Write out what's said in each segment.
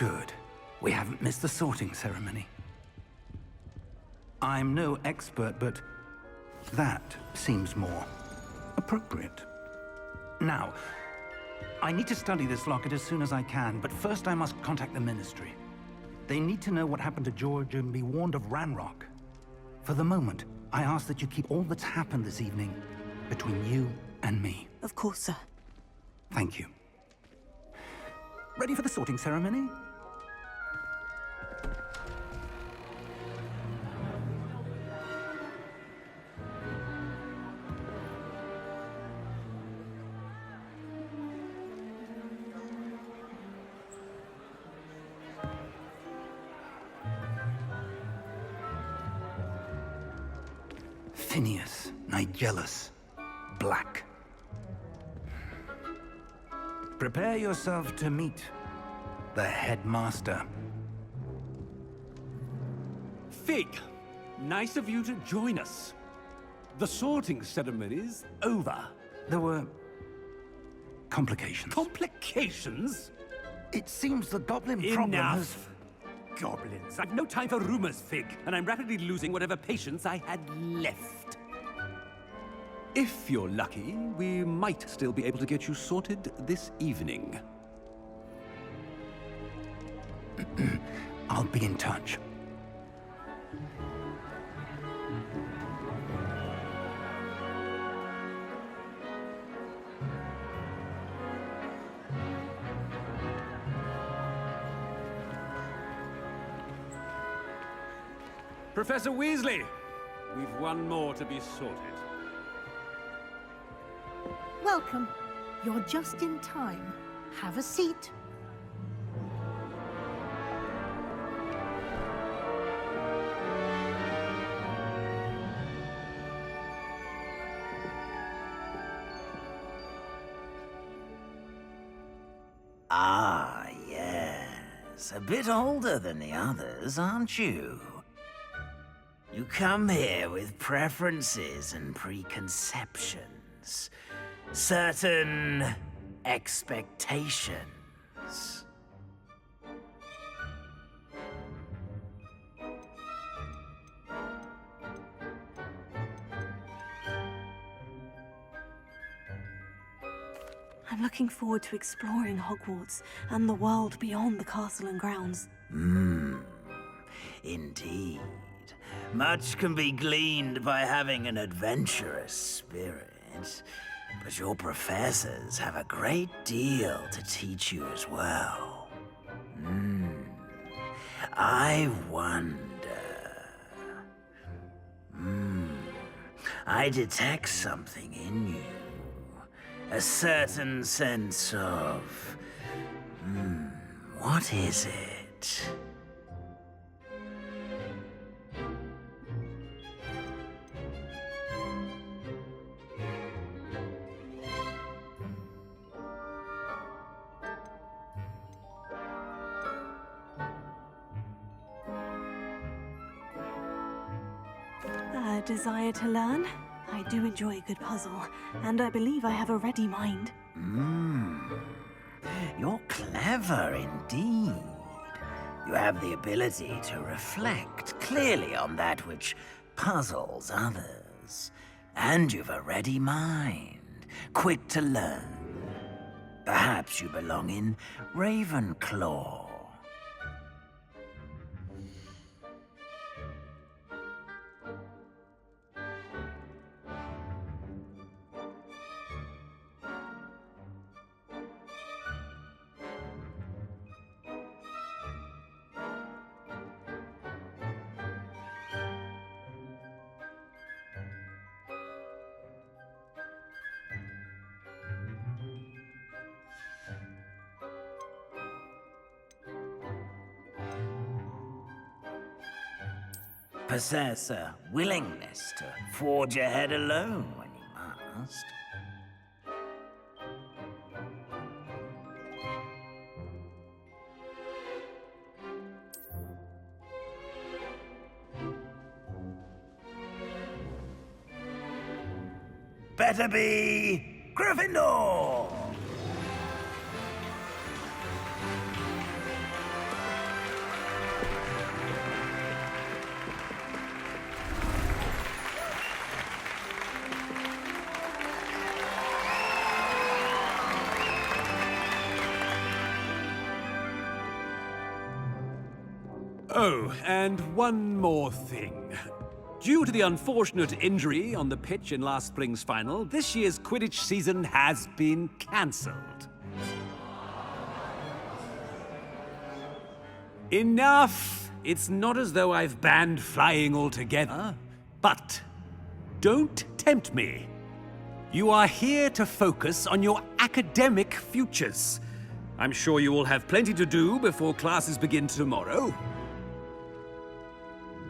Good. We haven't missed the sorting ceremony. I'm no expert, but that seems more appropriate. Now, I need to study this locket as soon as I can, but first I must contact the Ministry. They need to know what happened to George and be warned of Ranrock. For the moment, I ask that you keep all that's happened this evening between you and me. Of course, sir. Thank you. Ready for the sorting ceremony? Phineas, Nigellus, Black. Prepare yourself to meet the headmaster. Fig, nice of you to join us. The sorting ceremony's over. There were complications. Complications? It seems the goblin problem has... Enough! Goblins. I've no time for rumors, Fig, and I'm rapidly losing whatever patience I had left. If you're lucky, we might still be able to get you sorted this evening. I'll be in touch. Professor Weasley, we've one more to be sorted. Welcome. You're just in time. Have a seat. Ah, yes. A bit older than the others, aren't you? You come here with preferences and preconceptions. Certain expectations. I'm looking forward to exploring Hogwarts and the world beyond the castle and grounds. Indeed. Much can be gleaned by having an adventurous spirit, but your professors have a great deal to teach you as well. I wonder... I detect something in you. A certain sense of... what is it? A desire to learn? I do enjoy a good puzzle, and I believe I have a ready mind. You're clever indeed. You have the ability to reflect clearly on that which puzzles others. And you've a ready mind, quick to learn. Perhaps you belong in Ravenclaw. Possess a willingness to forge ahead alone when you must. Better be Gryffindor! Oh, and one more thing. Due to the unfortunate injury on the pitch in last spring's final, this year's Quidditch season has been cancelled. Enough! It's not as though I've banned flying altogether. But don't tempt me. You are here to focus on your academic futures. I'm sure you will have plenty to do before classes begin tomorrow.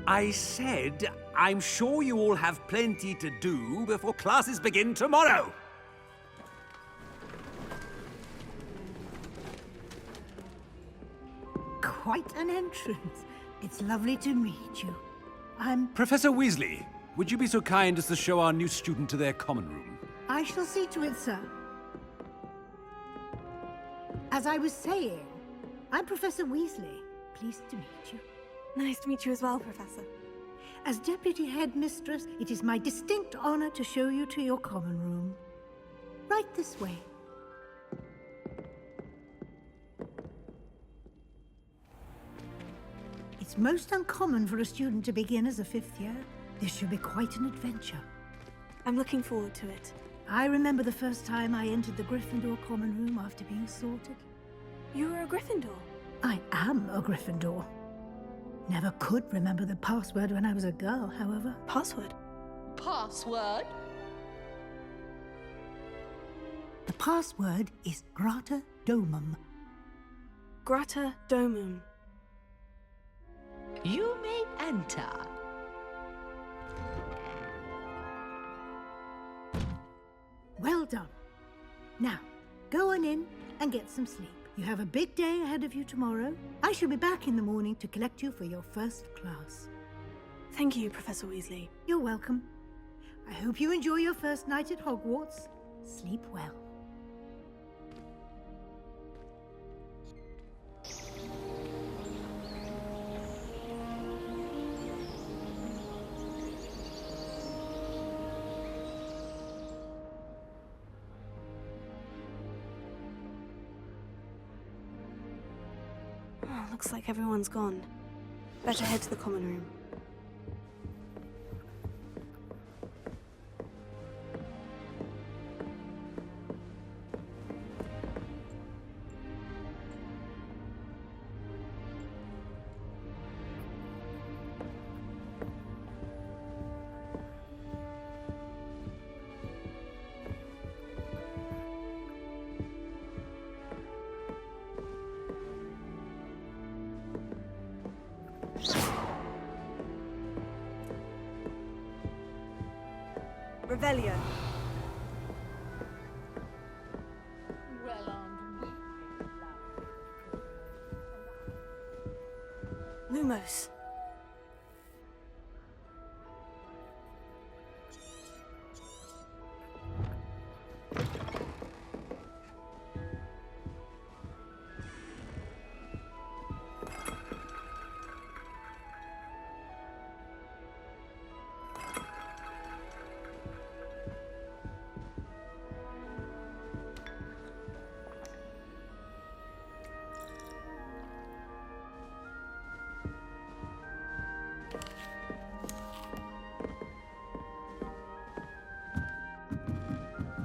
I said, I'm sure you all have plenty to do before classes begin tomorrow. Quite an entrance. It's lovely to meet you. Professor Weasley, would you be so kind as to show our new student to their common room? I shall see to it, sir. As I was saying, I'm Professor Weasley. Pleased to meet you. Nice to meet you as well, Professor. As Deputy Headmistress, it is my distinct honor to show you to your common room. Right this way. It's most uncommon for a student to begin as a fifth year. This should be quite an adventure. I'm looking forward to it. I remember the first time I entered the Gryffindor common room after being sorted. You were a Gryffindor? I am a Gryffindor. Never could remember the password when I was a girl, however. Password? Password? The password is Grata Domum. Grata Domum. You may enter. Well done. Now, go on in and get some sleep. You have a big day ahead of you tomorrow. I shall be back in the morning to collect you for your first class. Thank you, Professor Weasley. You're welcome. I hope you enjoy your first night at Hogwarts. Sleep well. Oh, looks like everyone's gone. Better head to the common room. Revelio. Lumos.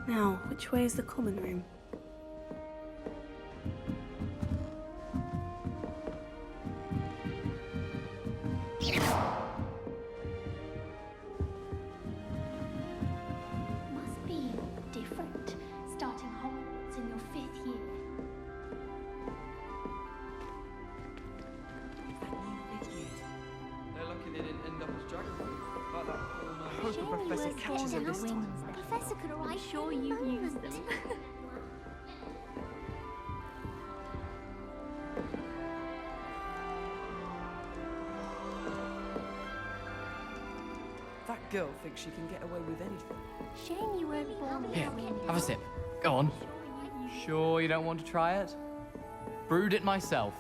Now, which way is the common room? Must be different, starting Hogwarts in your 5th year. They're lucky they didn't end up as geography. Like that whole I hope the professor catches them this time. Professor could write sure you use them. That girl thinks she can get away with anything. Shame you weren't born Here, now. have a sip. Go on. Sure you don't want to try it? Brewed it myself.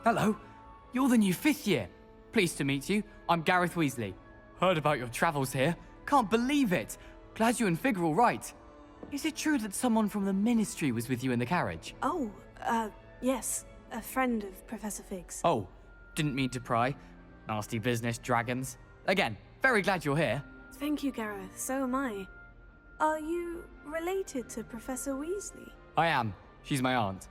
Hello. You're the new 5th year. Pleased to meet you. I'm Gareth Weasley. Heard about your travels here. Can't believe it. Glad you and Fig are all right. Is it true that someone from the Ministry was with you in the carriage? Oh, yes. a friend of Professor Fig's. Oh, didn't mean to pry. Nasty business, dragons. Again, very glad you're here. Thank you, Gareth. So am I. Are you related to Professor Weasley? I am. She's my aunt.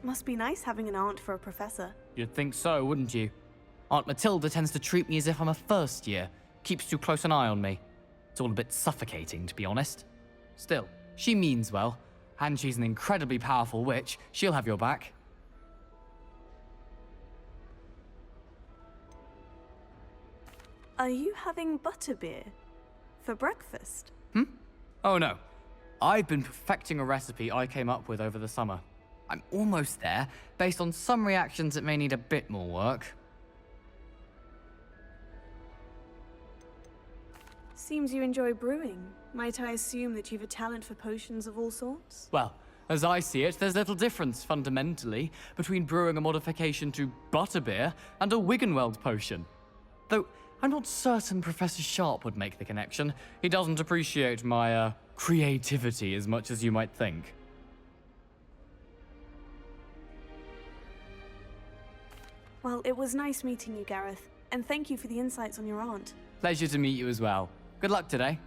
Must be nice having an aunt for a professor. You'd think so, wouldn't you? Aunt Matilda tends to treat me as if I'm a first year. Keeps too close an eye on me. It's all a bit suffocating, to be honest. Still, she means well. And she's an incredibly powerful witch. She'll have your back. Are you having butterbeer for breakfast? Oh no. I've been perfecting a recipe I came up with over the summer. I'm almost there, based on some reactions that may need a bit more work. Seems you enjoy brewing. Might I assume that you've a talent for potions of all sorts? Well, as I see it, there's little difference, fundamentally, between brewing a modification to butterbeer and a Wiggenweld potion. Though, I'm not certain Professor Sharp would make the connection. He doesn't appreciate my, creativity as much as you might think. Well, it was nice meeting you, Gareth. And thank you for the insights on your aunt. Pleasure to meet you as well. Good luck today.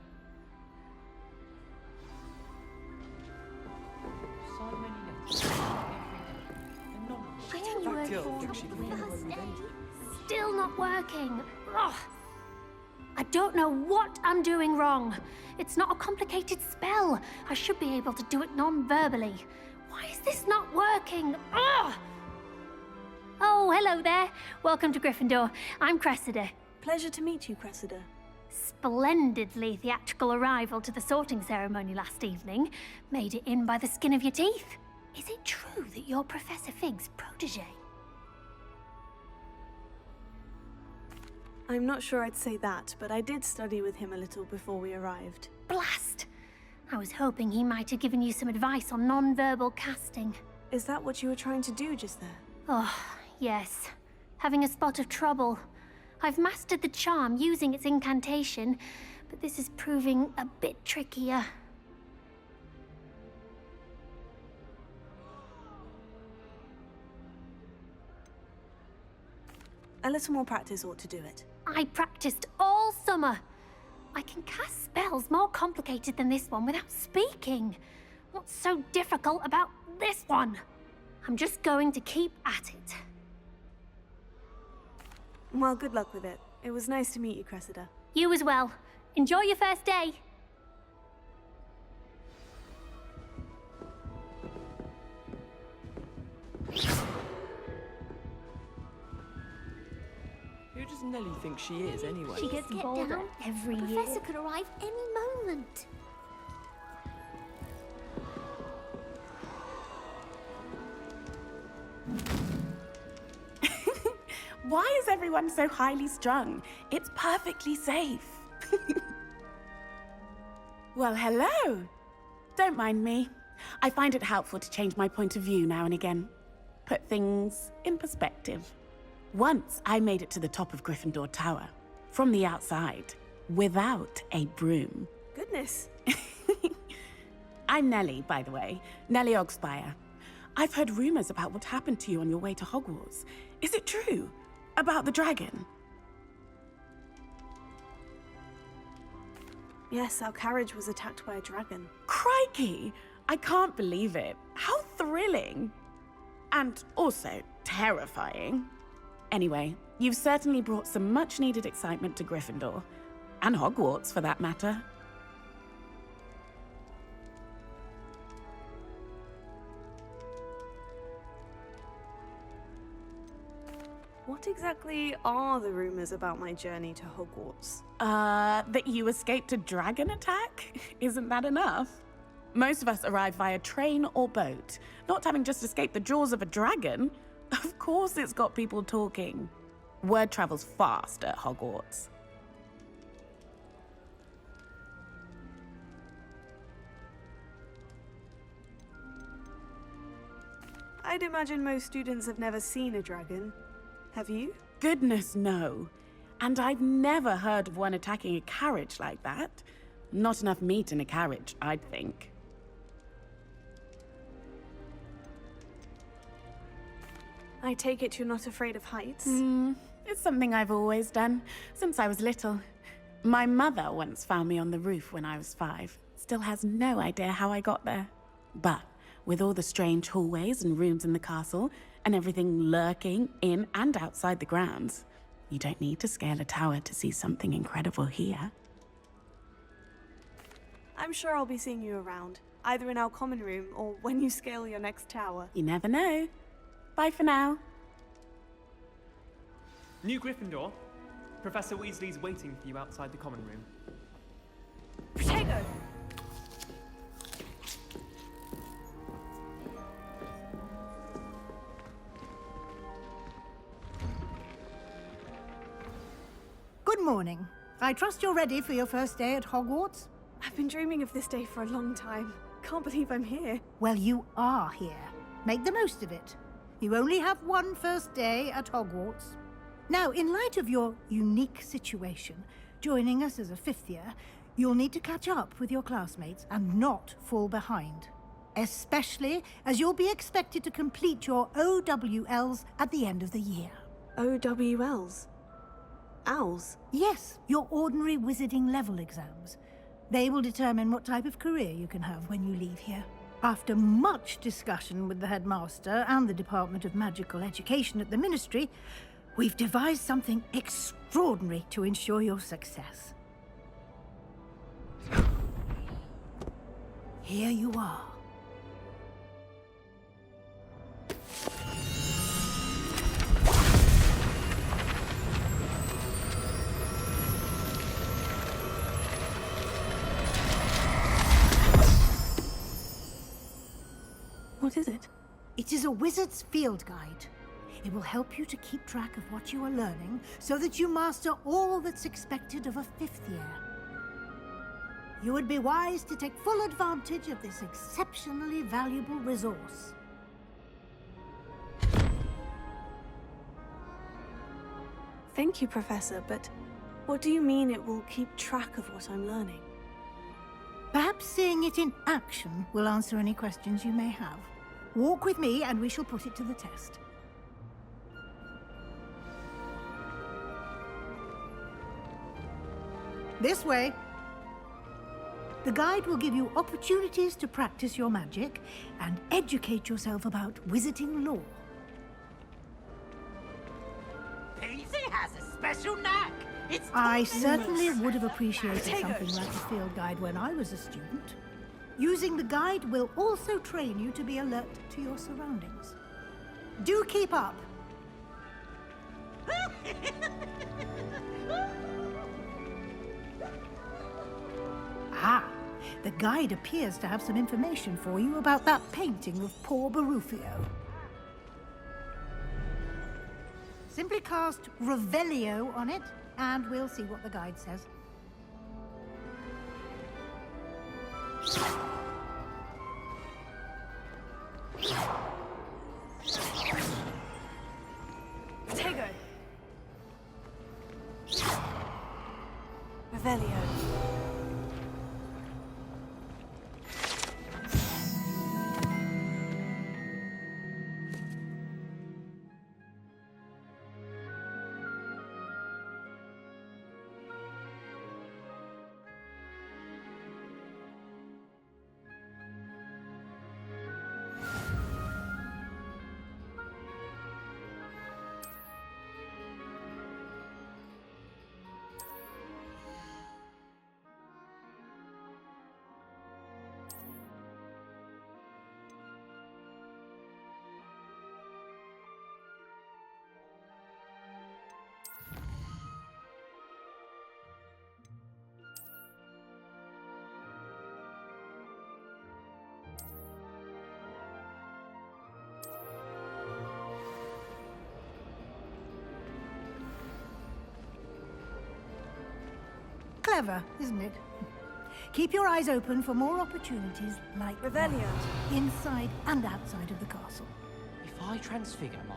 That girl thinks she can get away with anything. Still not working. Ugh. I don't know what I'm doing wrong. It's not a complicated spell. I should be able to do it non-verbally. Why is this not working? Ugh. Oh, hello there. Welcome to Gryffindor. I'm Cressida. Pleasure to meet you, Cressida. Splendidly theatrical arrival to the sorting ceremony last evening. Made it in by the skin of your teeth. Is it true that you're Professor Fig's protege? I'm not sure I'd say that, but I did study with him a little before we arrived. Blast! I was hoping he might have given you some advice on non-verbal casting. Is that what you were trying to do just there? Oh, yes. Having a spot of trouble. I've mastered the charm using its incantation, but this is proving a bit trickier. A little more practice ought to do it. I practiced all summer. I can cast spells more complicated than this one without speaking. What's so difficult about this one? I'm just going to keep at it. Well, good luck with it. It was nice to meet you, Cressida. You as well. Enjoy your first day. Who does Nellie think she is, anyway? She gets Get bolder down. every The year. Professor could arrive any moment. Why is everyone so highly strung? It's perfectly safe. Well, hello. Don't mind me. I find it helpful to change my point of view now and again. Put things in perspective. Once I made it to the top of Gryffindor Tower, from the outside, without a broom. Goodness. I'm Nellie, by the way. Nellie Ogspire. I've heard rumors about what happened to you on your way to Hogwarts. Is it true? About the dragon? Yes, our carriage was attacked by a dragon. Crikey! I can't believe it. How thrilling! And also terrifying. Anyway, you've certainly brought some much-needed excitement to Gryffindor. And Hogwarts, for that matter. What exactly are the rumors about my journey to Hogwarts? That you escaped a dragon attack? Isn't that enough? Most of us arrive via train or boat, not having just escaped the jaws of a dragon. Of course it's got people talking. Word travels fast at Hogwarts. I'd imagine most students have never seen a dragon. Have you? Goodness, no. And I've never heard of one attacking a carriage like that. Not enough meat in a carriage, I'd think. I take it you're not afraid of heights? It's something I've always done, since I was little. My mother once found me on the roof when I was 5. Still has no idea how I got there. But with all the strange hallways and rooms in the castle, and everything lurking in and outside the grounds, you don't need to scale a tower to see something incredible here. I'm sure I'll be seeing you around, either in our common room or when you scale your next tower. You never know. Bye for now. New Gryffindor. Professor Weasley's waiting for you outside the common room. Protego! Good morning. I trust you're ready for your first day at Hogwarts? I've been dreaming of this day for a long time. Can't believe I'm here. Well, you are here. Make the most of it. You only have one first day at Hogwarts. Now, in light of your unique situation, joining us as a 5th year, you'll need to catch up with your classmates and not fall behind. Especially as you'll be expected to complete your OWLs at the end of the year. OWLs? Owls? Yes, your ordinary wizarding level exams. They will determine what type of career you can have when you leave here. After much discussion with the headmaster and the Department of Magical Education at the Ministry, we've devised something extraordinary to ensure your success. Here you are. What is it? It is a wizard's field guide. It will help you to keep track of what you are learning so that you master all that's expected of a 5th year. You would be wise to take full advantage of this exceptionally valuable resource. Thank you, Professor, but what do you mean it will keep track of what I'm learning? Perhaps seeing it in action will answer any questions you may have. Walk with me and we shall put it to the test. This way. The guide will give you opportunities to practice your magic and educate yourself about wizarding lore. Paisley has a special knack. It's I certainly would have appreciated something like a field guide when I was a student. Using the guide will also train you to be alert to your surroundings. Do keep up. Ah, the guide appears to have some information for you about that painting of poor Barufio. Simply cast Revelio on it, and we'll see what the guide says. Protego! Revelio. Clever, isn't it? Keep your eyes open for more opportunities like Revelio. that, inside and outside of the castle. If I transfigure my...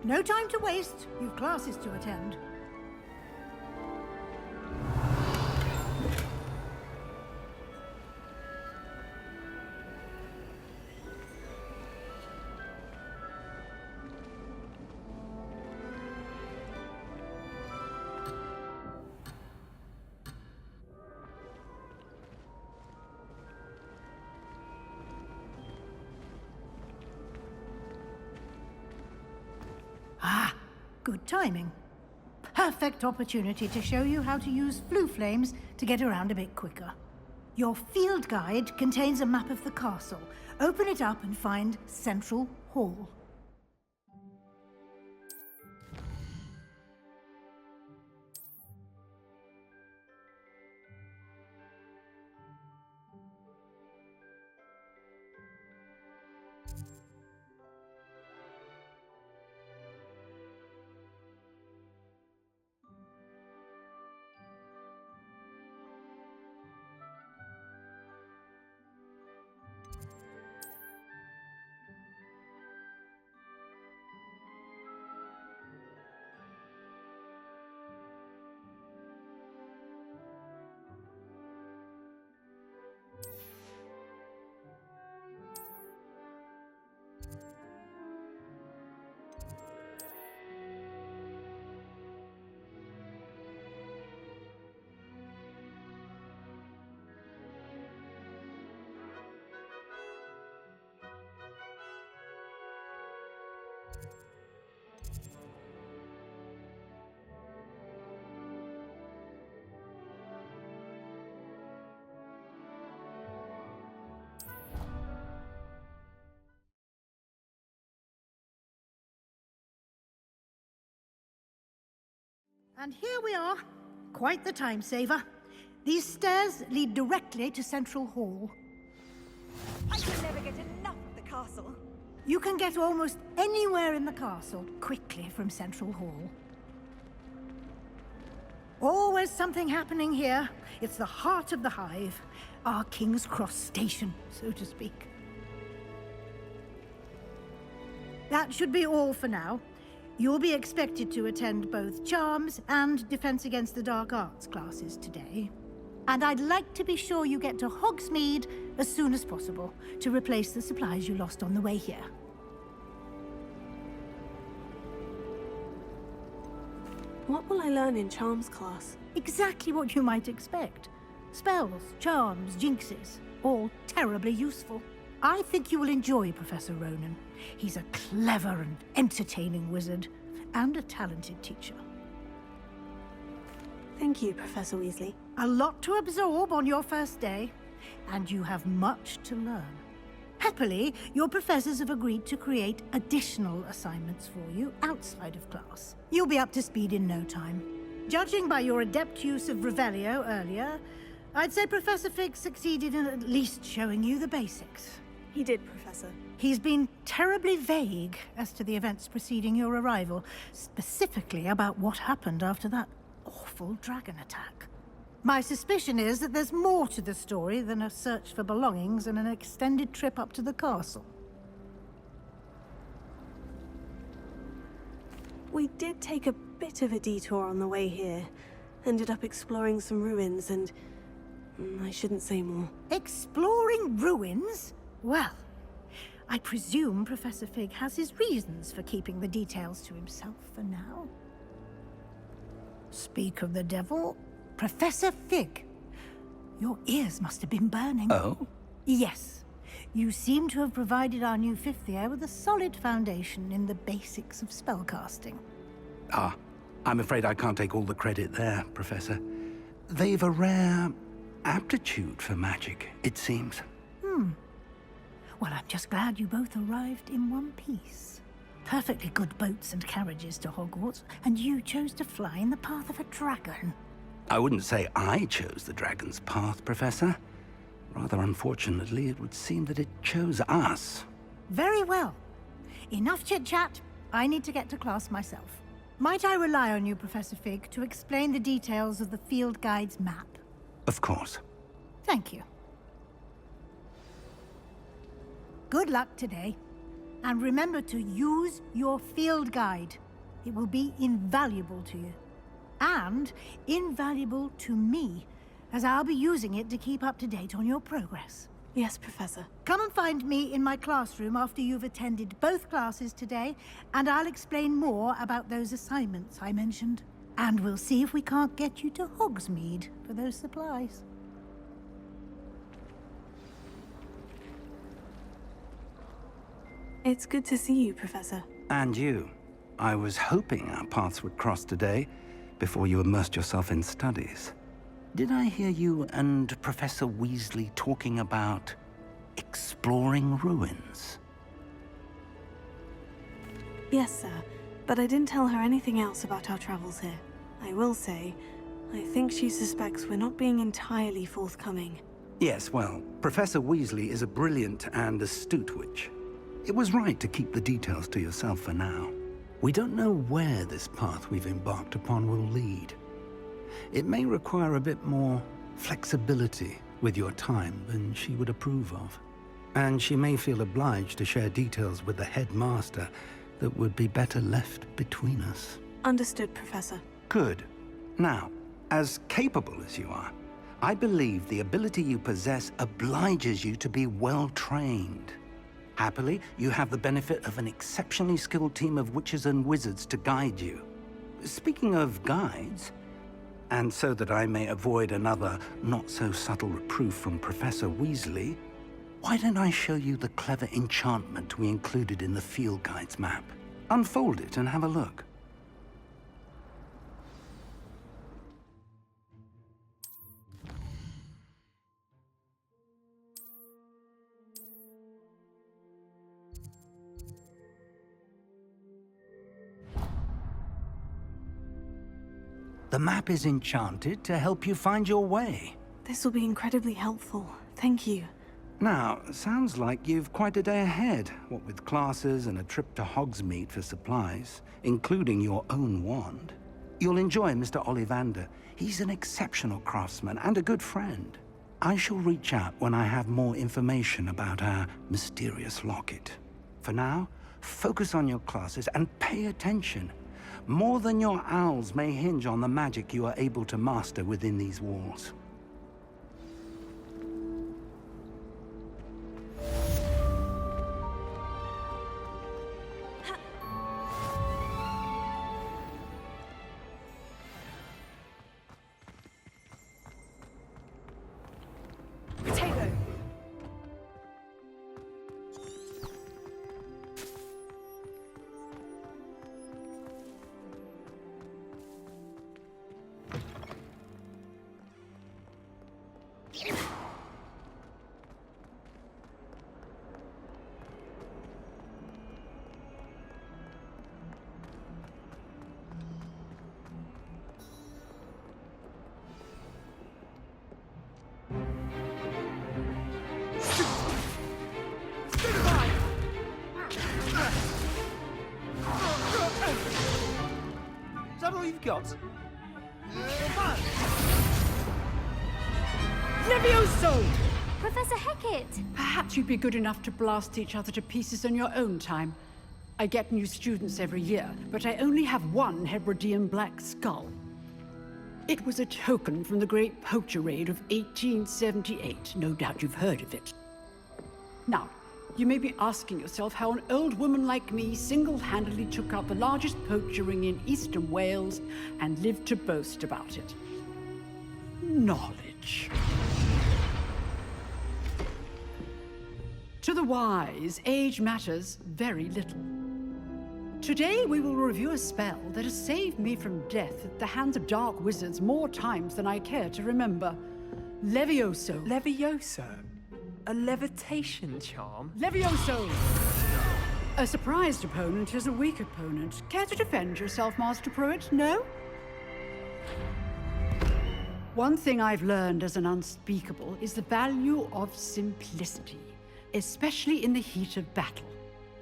No time to waste. You've classes to attend. Ah, good timing. Perfect opportunity to show you how to use flue flames to get around a bit quicker. Your field guide contains a map of the castle. Open it up and find Central Hall. And here we are. Quite the time saver. These stairs lead directly to Central Hall. I can never get enough of the castle. You can get almost anywhere in the castle quickly from Central Hall. Always something happening here. It's the heart of the hive. Our King's Cross station, so to speak. That should be all for now. You'll be expected to attend both Charms and Defense Against the Dark Arts classes today. And I'd like to be sure you get to Hogsmeade as soon as possible to replace the supplies you lost on the way here. What will I learn in Charms class? Exactly what you might expect. Spells, charms, jinxes, all terribly useful. I think you will enjoy Professor Ronan. He's a clever and entertaining wizard, and a talented teacher. Thank you, Professor Weasley. A lot to absorb on your first day, and you have much to learn. Happily, your professors have agreed to create additional assignments for you outside of class. You'll be up to speed in no time. Judging by your adept use of Revelio earlier, I'd say Professor Fig succeeded in at least showing you the basics. He did, Professor. He's been terribly vague as to the events preceding your arrival, specifically about what happened after that awful dragon attack. My suspicion is that there's more to the story than a search for belongings and an extended trip up to the castle. We did take a bit of a detour on the way here. Ended up exploring some ruins and... I shouldn't say more. Exploring ruins? Well, I presume Professor Fig has his reasons for keeping the details to himself for now. Speak of the devil, Professor Fig. Your ears must have been burning. Oh? Yes. You seem to have provided our new fifth year with a solid foundation in the basics of spellcasting. Ah, I'm afraid I can't take all the credit there, Professor. They've a rare aptitude for magic, it seems. Well, I'm just glad you both arrived in one piece. Perfectly good boats and carriages to Hogwarts, and you chose to fly in the path of a dragon. I wouldn't say I chose the dragon's path, Professor. Rather unfortunately, it would seem that it chose us. Very well. Enough chit-chat. I need to get to class myself. Might I rely on you, Professor Fig, to explain the details of the field guide's map? Of course. Thank you. Good luck today. And remember to use your field guide. It will be invaluable to you. And invaluable to me, as I'll be using it to keep up to date on your progress. Yes, Professor. Come and find me in my classroom after you've attended both classes today, and I'll explain more about those assignments I mentioned. And we'll see if we can't get you to Hogsmeade for those supplies. It's good to see you, Professor. And you. I was hoping our paths would cross today, before you immersed yourself in studies. Did I hear you and Professor Weasley talking about exploring ruins? Yes, sir. But I didn't tell her anything else about our travels here. I will say, I think she suspects we're not being entirely forthcoming. Yes, well, Professor Weasley is a brilliant and astute witch. It was right to keep the details to yourself for now. We don't know where this path we've embarked upon will lead. It may require a bit more flexibility with your time than she would approve of. And she may feel obliged to share details with the headmaster that would be better left between us. Understood, Professor. Good. Now, as capable as you are, I believe the ability you possess obliges you to be well-trained. Happily, you have the benefit of an exceptionally skilled team of witches and wizards to guide you. Speaking of guides, and so that I may avoid another not-so-subtle reproof from Professor Weasley, why don't I show you the clever enchantment we included in the field guide's map? Unfold it and have a look. The map is enchanted to help you find your way. This will be incredibly helpful. Thank you. Now, sounds like you've quite a day ahead, what with classes and a trip to Hogsmeade for supplies, including your own wand. You'll enjoy Mr. Ollivander. He's an exceptional craftsman and a good friend. I shall reach out when I have more information about our mysterious locket. For now, focus on your classes and pay attention. More than your owls may hinge on the magic you are able to master within these walls. Potato! Is that all you've got? Levioso! Professor Hecat! Perhaps you'd be good enough to blast each other to pieces in your own time. I get new students every year, but I only have one Hebridean black skull. It was a token from the Great Poacher Raid of 1878. No doubt you've heard of it. Now, you may be asking yourself how an old woman like me single-handedly took out the largest poacher ring in eastern Wales and lived to boast about it. Knowledge. To the wise, age matters very little. Today we will review a spell that has saved me from death at the hands of dark wizards more times than I care to remember. Levioso. Levioso? A levitation charm? Levioso! A surprised opponent is a weak opponent. Care to defend yourself, Master Pruitt? No? One thing I've learned as an unspeakable is the value of simplicity, especially in the heat of battle.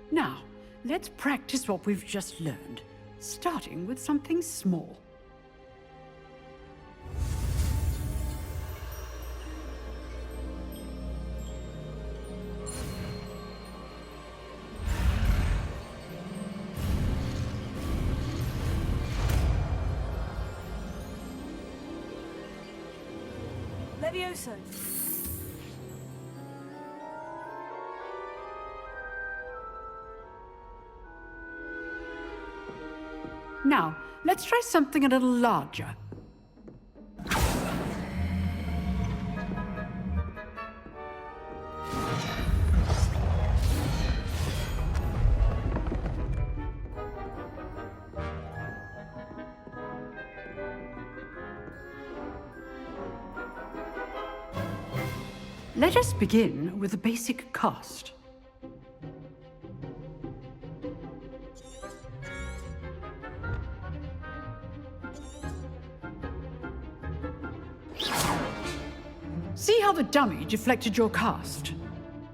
Now, let's practice what we've just learned, starting with something small. Levioso! Now, let's try something a little larger. Let us begin with the basic cast. See how the dummy deflected your cast?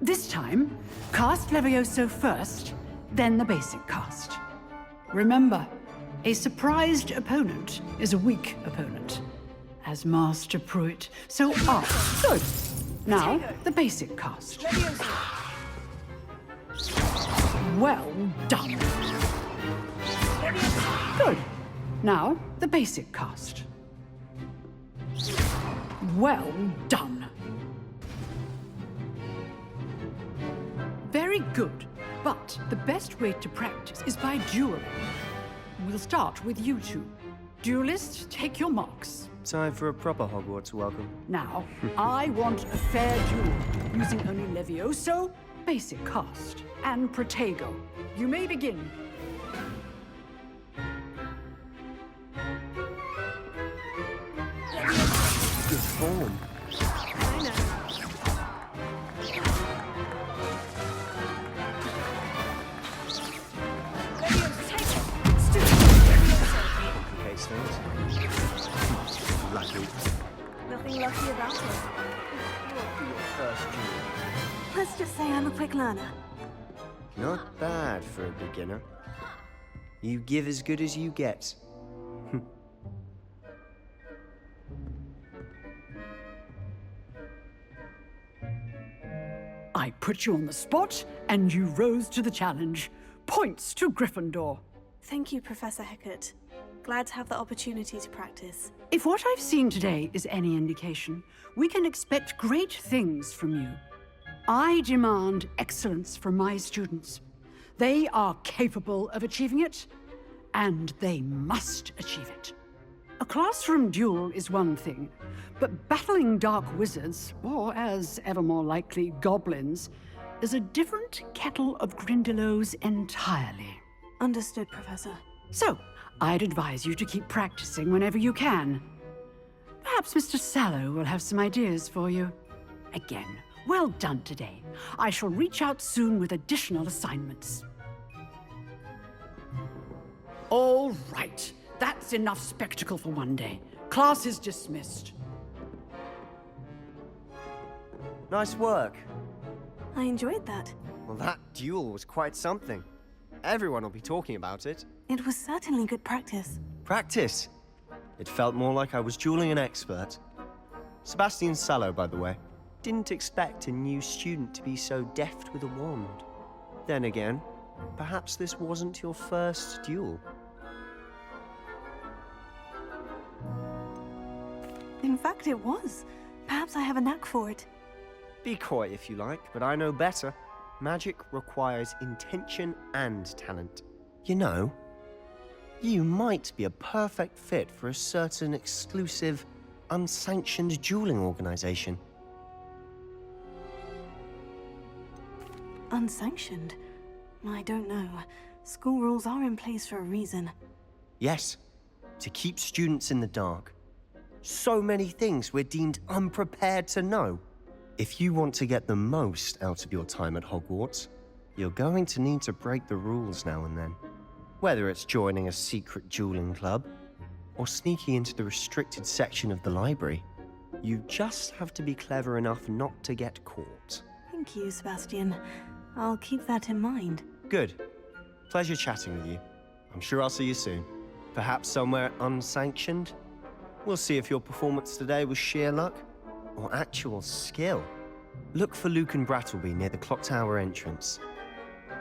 This time, cast Levioso first, then the basic cast. Remember, a surprised opponent is a weak opponent. As Master Pruitt, so good. Now, the basic cast. Well done. Good. Now, the basic cast. Well done. Very good. But the best way to practice is by dueling. We'll start with you two. Duelists, take your marks. Time for a proper Hogwarts welcome. Now, I want a fair duel, using only Levioso, basic cast, and Protego. You may begin. Good form. I know. Levioso, take it! Stupid! Complicates things. Lucky. Nothing lucky about it. What for your first duel? Let's just say I'm a quick learner. Not bad for a beginner. You give as good as you get. I put you on the spot, and you rose to the challenge. Points to Gryffindor. Thank you, Professor Hecat. Glad to have the opportunity to practice. If what I've seen today is any indication, we can expect great things from you. I demand excellence from my students. They are capable of achieving it, and they must achieve it. A classroom duel is one thing, but battling dark wizards, or as ever more likely, goblins, is a different kettle of Grindylows entirely. Understood, Professor. So, I'd advise you to keep practicing whenever you can. Perhaps Mr. Sallow will have some ideas for you. Again, well done today. I shall reach out soon with additional assignments. All right. That's enough spectacle for one day. Class is dismissed. Nice work. I enjoyed that. Well, that duel was quite something. Everyone will be talking about it. It was certainly good practice. Practice? It felt more like I was dueling an expert. Sebastian Sallow, by the way. Didn't expect a new student to be so deft with a wand. Then again, perhaps this wasn't your first duel. In fact, it was. Perhaps I have a knack for it. Be coy if you like, but I know better. Magic requires intention and talent. You know, you might be a perfect fit for a certain exclusive, unsanctioned dueling organization. Unsanctioned? I don't know. School rules are in place for a reason. Yes, to keep students in the dark. So many things we're deemed unprepared to know. If you want to get the most out of your time at Hogwarts, you're going to need to break the rules now and then. Whether it's joining a secret dueling club, or sneaking into the restricted section of the library, you just have to be clever enough not to get caught. Thank you, Sebastian. I'll keep that in mind. Good. Pleasure chatting with you. I'm sure I'll see you soon. Perhaps somewhere unsanctioned? We'll see if your performance today was sheer luck or actual skill. Look for Luke and Brattleby near the clock tower entrance,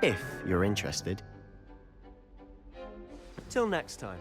if you're interested. Till next time.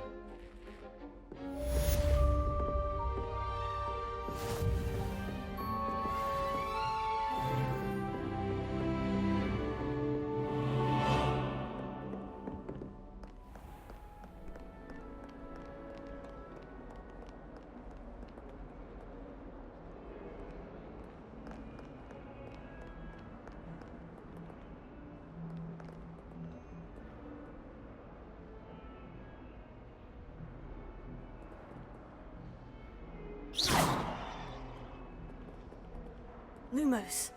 Lumos.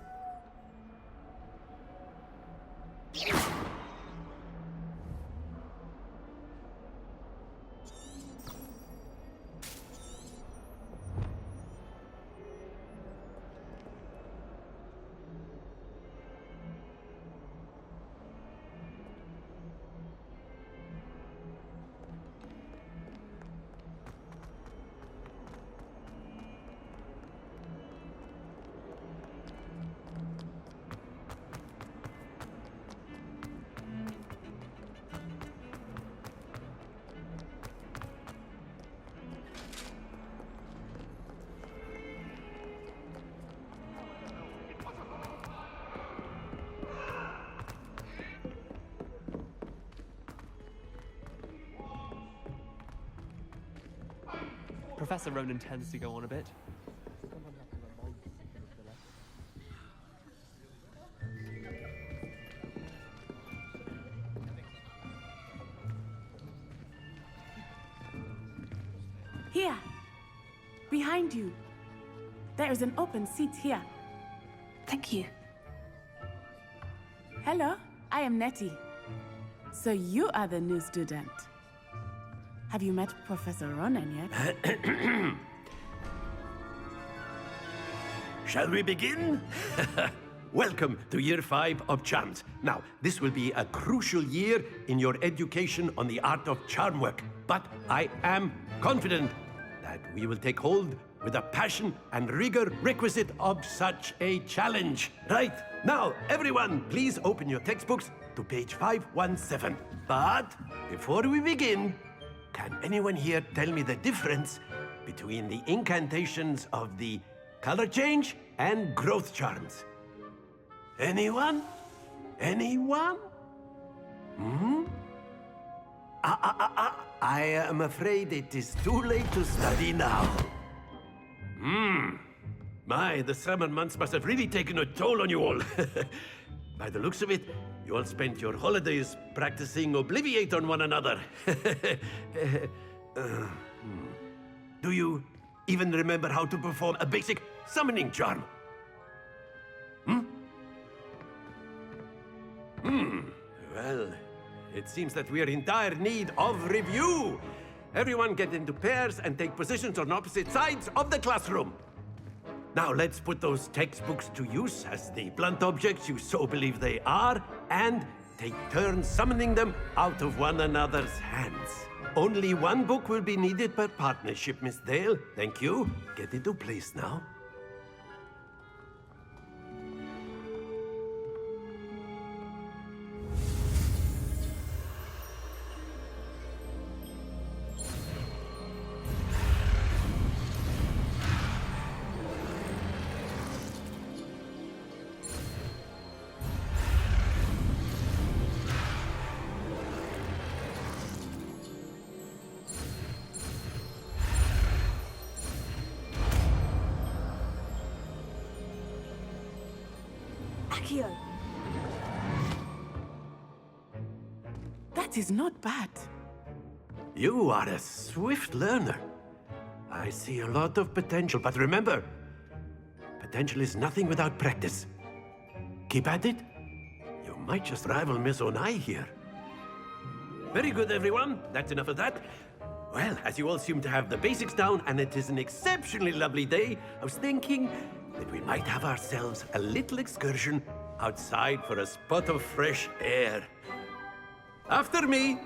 Professor Ronan tends to go on a bit. Here, behind you. There is an open seat here. Thank you. Hello, I am Nettie. So you are the new student. Have you met Professor Ronan yet? Shall we begin? Welcome to Year 5 of Charms. Now, this will be a crucial year in your education on the art of charm work. But I am confident that we will take hold with the passion and rigor requisite of such a challenge. Right, now, everyone, please open your textbooks to page 517. But before we begin, can anyone here tell me the difference between the incantations of the color change and growth charms? Anyone? Anyone? I am afraid it is too late to study now. My, the summer months must have really taken a toll on you all. By the looks of it, you all spent your holidays practicing Obliviate on one another. Do you even remember how to perform a basic summoning charm? Well, it seems that we are in dire need of review. Everyone get into pairs and take positions on opposite sides of the classroom. Now let's put those textbooks to use as the blunt objects you so believe they are, and take turns summoning them out of one another's hands. Only one book will be needed per partnership, Miss Dale. Thank you. Get into place now. Accio. That is not bad. You are a swift learner. I see a lot of potential, but remember, potential is nothing without practice. Keep at it. You might just rival Miss Onai here. Very good, everyone. That's enough of that. Well, as you all seem to have the basics down, and it is an exceptionally lovely day, I was thinking that we might have ourselves a little excursion outside for a spot of fresh air. After me.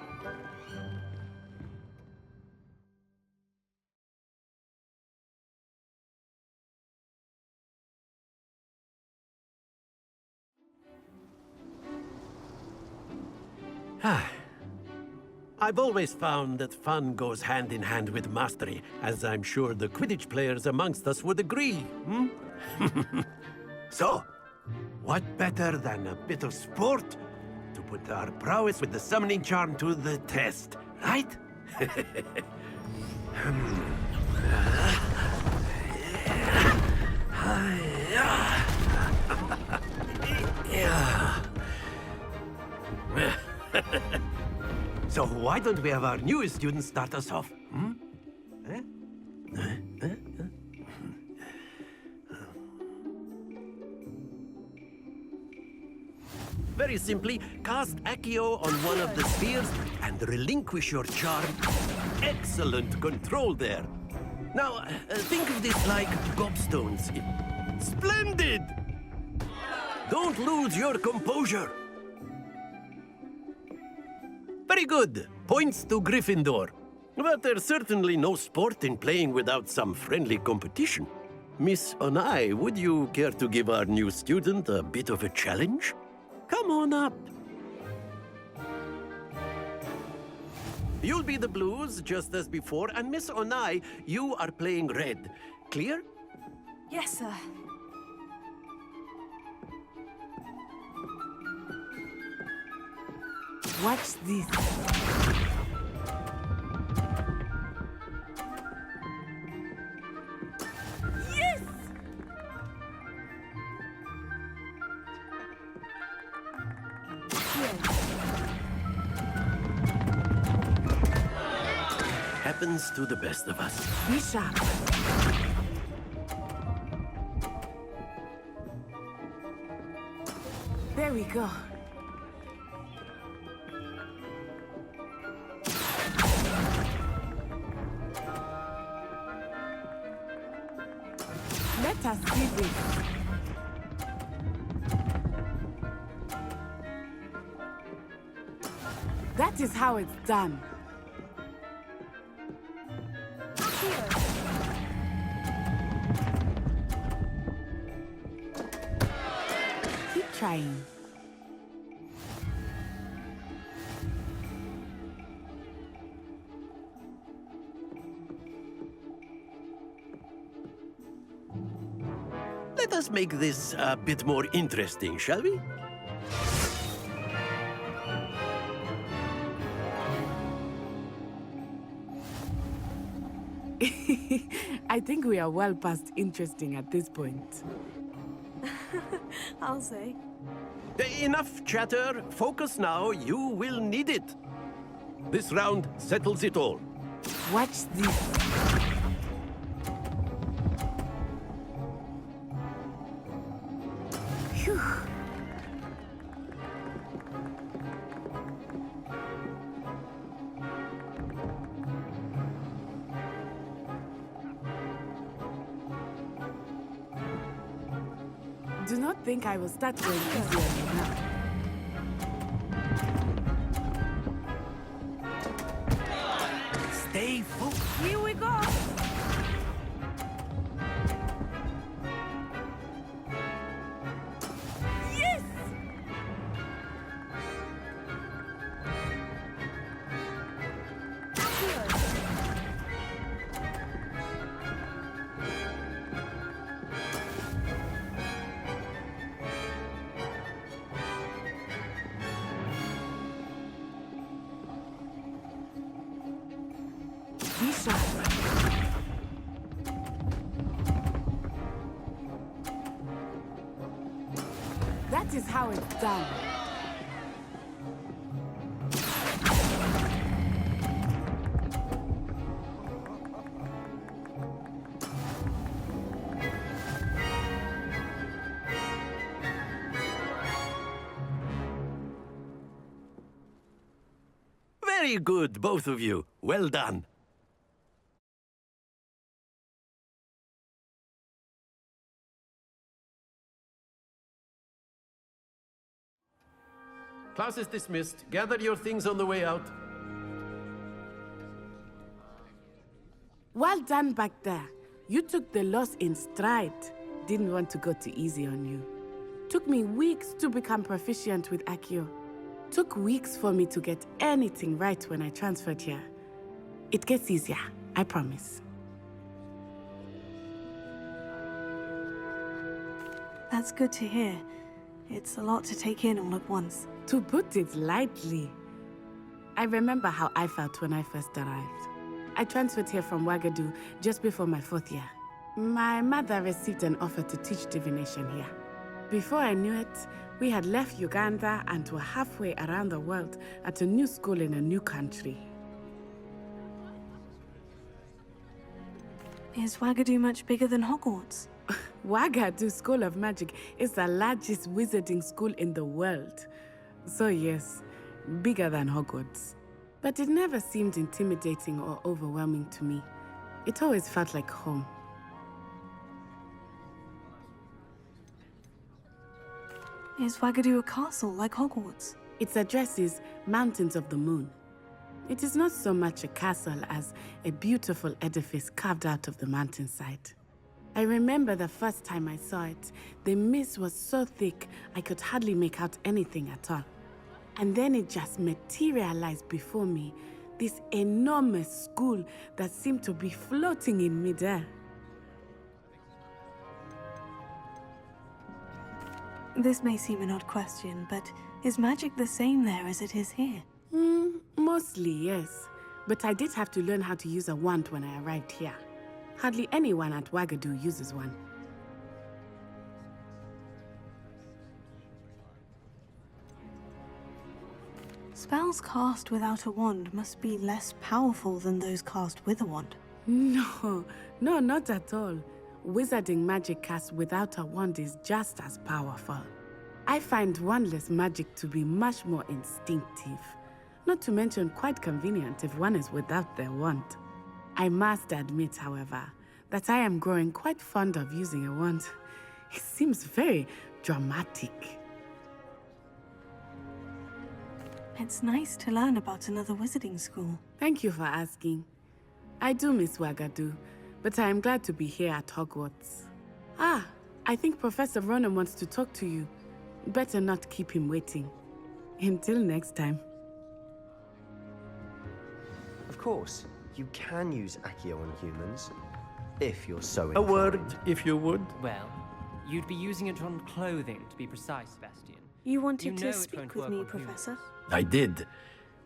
I've always found that fun goes hand in hand with mastery, as I'm sure the Quidditch players amongst us would agree. So, what better than a bit of sport to put our prowess with the summoning charm to the test, right? So why don't we have our newest student start us off? Very simply, cast Accio on one of the spheres and relinquish your charm. Excellent control there. Now, think of this like gobstones. Splendid! Don't lose your composure. Very good. Points to Gryffindor. But there's certainly no sport in playing without some friendly competition. Miss Onai, would you care to give our new student a bit of a challenge? Come on up. You'll be the blues, just as before, and Miss Onai, you are playing red. Clear? Yes, sir. Watch this. Yes! Happens to the best of us. Be sharp. There we go. Let us see this. That is how it's done. Keep trying. Let us make this a bit more interesting, shall we? I think we are well past interesting at this point. I'll say. Enough chatter. Focus now. You will need it. This round settles it all. Watch this. Phew. Do not think I will start going easy on you now. Stay focused. Here we go! Yes! Be sharp. That is how it's done. Very good, both of you. Well done. Class is dismissed. Gather your things on the way out. Well done back there. You took the loss in stride. Didn't want to go too easy on you. Took me weeks to become proficient with Accio. Took weeks for me to get anything right when I transferred here. It gets easier, I promise. That's good to hear. It's a lot to take in all at once. To put it lightly, I remember how I felt when I first arrived. I transferred here from Wagadu just before my 4th year. My mother received an offer to teach divination here. Before I knew it, we had left Uganda and were halfway around the world at a new school in a new country. Is Wagadu much bigger than Hogwarts? Wagadu School of Magic is the largest wizarding school in the world. So yes, bigger than Hogwarts. But it never seemed intimidating or overwhelming to me. It always felt like home. Is Wagadu a castle like Hogwarts? Its address is Mountains of the Moon. It is not so much a castle as a beautiful edifice carved out of the mountainside. I remember the first time I saw it, the mist was so thick I could hardly make out anything at all. And then it just materialized before me, this enormous school that seemed to be floating in midair. This may seem an odd question, but is magic the same there as it is here? Mostly, yes. But I did have to learn how to use a wand when I arrived here. Hardly anyone at Wagadu uses one. Spells cast without a wand must be less powerful than those cast with a wand. No, not at all. Wizarding magic cast without a wand is just as powerful. I find wandless magic to be much more instinctive. Not to mention quite convenient if one is without their wand. I must admit, however, that I am growing quite fond of using a wand. It seems very dramatic. It's nice to learn about another wizarding school. Thank you for asking. I do miss Wagadu, but I am glad to be here at Hogwarts. Ah, I think Professor Ronan wants to talk to you. Better not keep him waiting. Until next time. Of course, you can use Accio on humans, if you're so A inclined. word, if you would. Well, you'd be using it on clothing, to be precise, Sebastian. You wanted know to it speak won't with work me, on Professor? I did.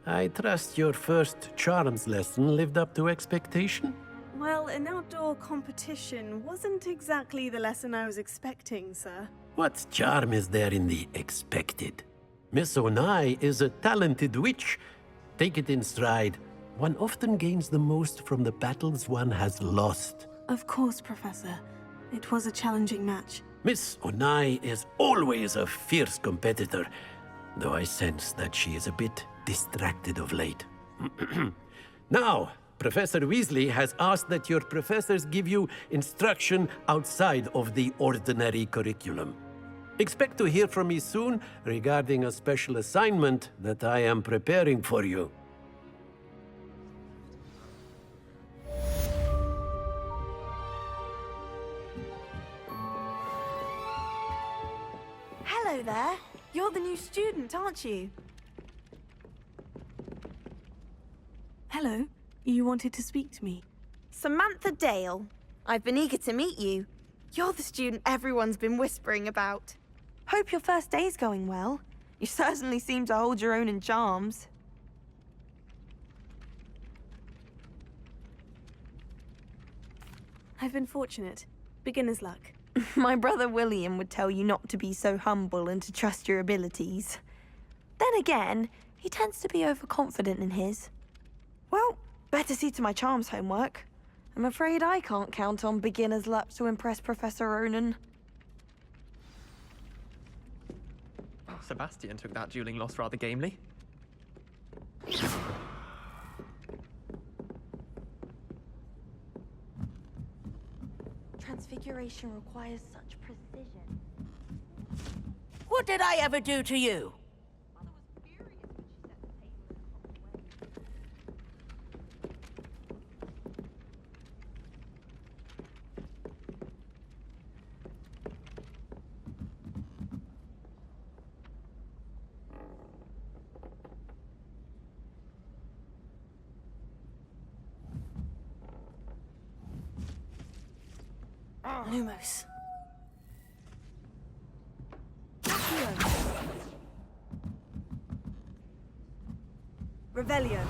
I trust your first charms lesson lived up to expectation? Well, an outdoor competition wasn't exactly the lesson I was expecting, sir. What charm is there in the expected? Miss Onai is a talented witch. Take it in stride. One often gains the most from the battles one has lost. Of course, Professor. It was a challenging match. Miss Onai is always a fierce competitor, though I sense that she is a bit distracted of late. Now, Professor Weasley has asked that your professors give you instruction outside of the ordinary curriculum. Expect to hear from me soon regarding a special assignment that I am preparing for you. Hello there. You're the new student, aren't you? Hello. You wanted to speak to me? Samantha Dale. I've been eager to meet you. You're the student everyone's been whispering about. Hope your first day's going well. You certainly seem to hold your own in charms. I've been fortunate. Beginner's luck. My brother William would tell you not to be so humble and to trust your abilities. Then again, he tends to be overconfident in his. Well, better see to my charms homework. I'm afraid I can't count on beginner's luck to impress Professor Ronan. Sebastian took that dueling loss rather gamely. Transfiguration requires such precision. What did I ever do to you? Lumos. Revelio.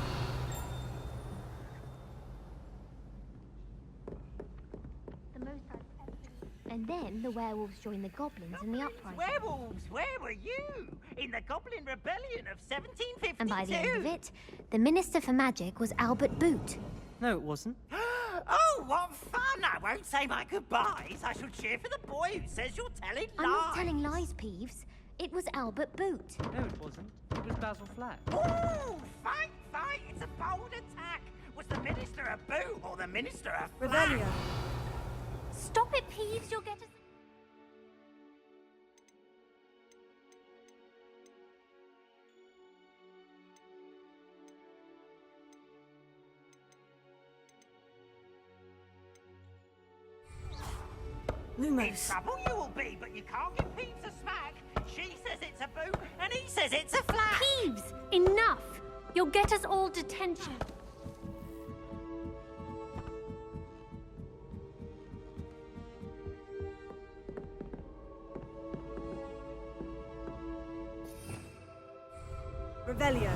And then the werewolves joined the goblins in the uprising. Werewolves, where were you? In the Goblin Rebellion of 1752? And by the end of it, the Minister for Magic was Albert Boot. No, it wasn't. Oh, Oh, what fun! I won't say my goodbyes. I shall cheer for the boy who says you're telling lies. I'm not telling lies, Peeves. It was Albert Boot. No, it wasn't. It was Basil Flack. Ooh, fight, fight! It's a bold attack. Was the minister a boot or the minister a flag? Revelio. Stop it, Peeves. You'll get us. In trouble you will be, but you can't give Peeves a smack. She says it's a boot, and he says it's a flag. Peeves, enough! You'll get us all detention. Revelio.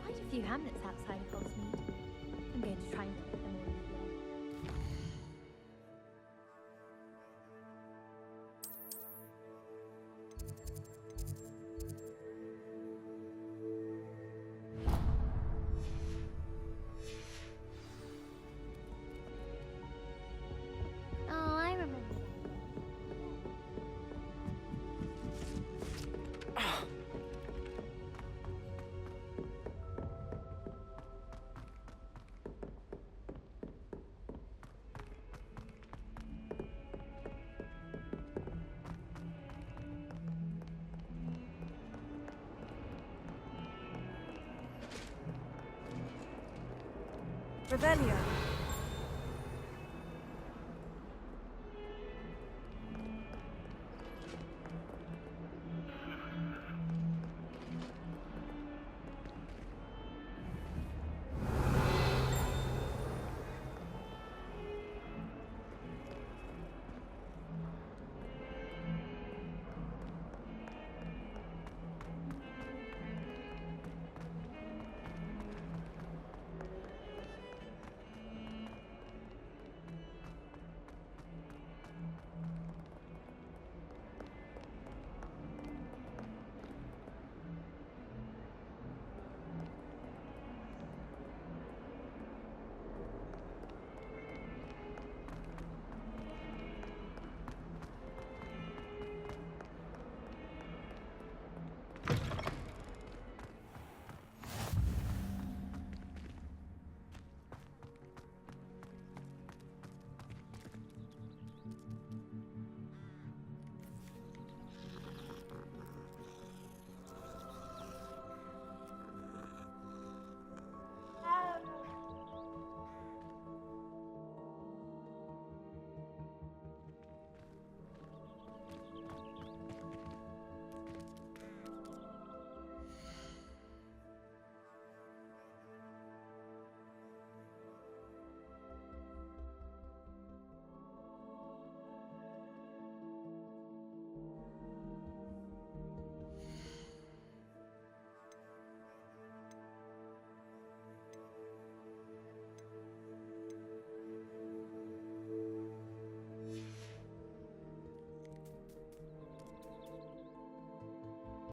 Quite a few hamlets outside of Hogsmeade. I'm going to try and get them all in here. Oh, I remember. Revelio.